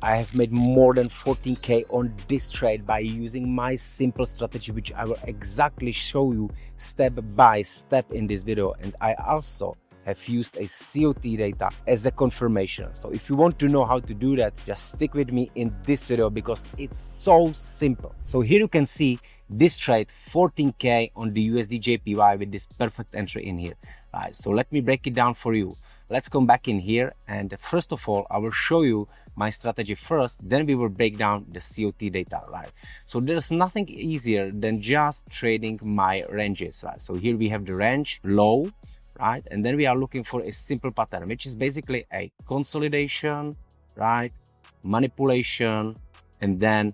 I have made more than 14K on this trade by using my simple strategy, which I will exactly show you step by step in this video. And I also have used a COT data as a confirmation. So if you want to know how to do that, just stick with me in this video because it's so simple. So here you can see this trade 14K on the USD JPY with this perfect entry in here. Right, so let me break it down for you. Let's come back in here, and first of all I will show you my strategy first, then we will break down the COT data, right? So there's nothing easier than just trading my ranges, right? So here we have the range low, right? And then we are looking for a simple pattern, which is basically a consolidation, right? Manipulation, and then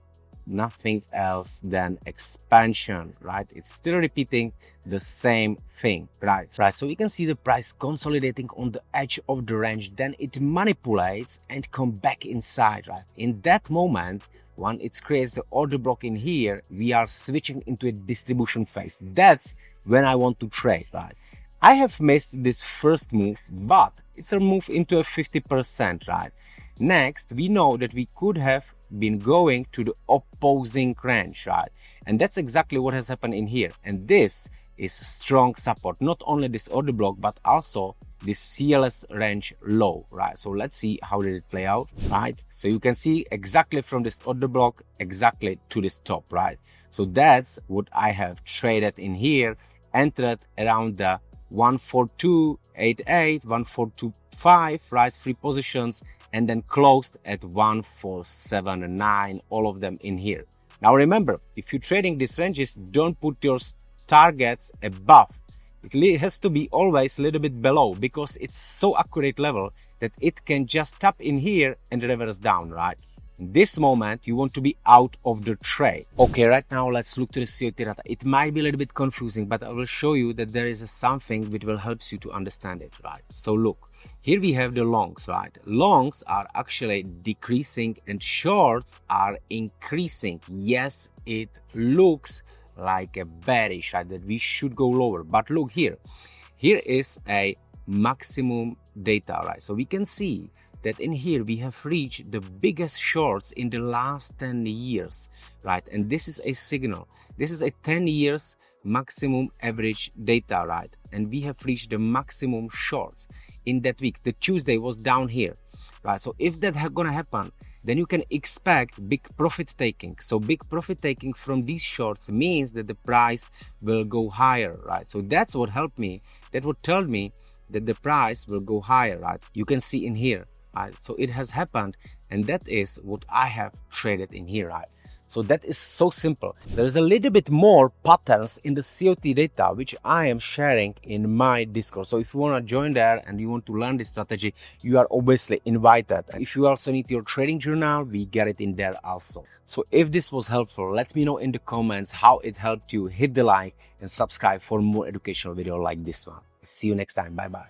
nothing else than expansion, right? It's still repeating the same thing, right? So you can see the price consolidating on the edge of the range, then it manipulates and come back inside, right? In that moment, when it creates the order block in here, we are switching into a distribution phase. That's when I want to trade, right? I have missed this first move, but it's a move into a 50%, right? Next, we know that we could have been going to the opposing range, right? And that's exactly what has happened in here. And this is strong support, not only this order block, but also this CLS range low, right? So let's see how did it play out, right? So you can see exactly from this order block, exactly to this top, right? So that's what I have traded in here, entered around the 14288, 142.5, right? 3 positions, and then closed at 147.9, all of them in here. Now remember, if you're trading these ranges, don't put your targets above. It has to be always a little bit below, because it's so accurate level that it can just tap in here and reverse down, right? In this moment, you want to be out of the trade. Okay, right now let's look to the COT data. It might be a little bit confusing, but I will show you that there is something which will help you to understand it, right? So look, here we have the longs, right? Longs are actually decreasing and shorts are increasing. Yes, it looks like a bearish, right? That we should go lower. But look here. Here is a maximum data, right? So we can see that in here we have reached the biggest shorts in the last 10 years, right? And this is a signal. This is a 10 years maximum average data, right? And we have reached the maximum shorts in that week. The Tuesday was down here, right? So if that gonna happen, then you can expect big profit taking. So big profit taking from these shorts means that the price will go higher, right? So that's what helped me. That would tell me that the price will go higher, right? You can see in here, right? So it has happened, and that is what I have traded in here, right? So that is so simple. There is a little bit more patterns in the COT data, which I am sharing in my Discord. So if you want to join there and you want to learn this strategy, you are obviously invited. And if you also need your trading journal, we get it in there also. So if this was helpful, let me know in the comments how it helped you. Hit the like and subscribe for more educational video like this one. See you next time. Bye bye.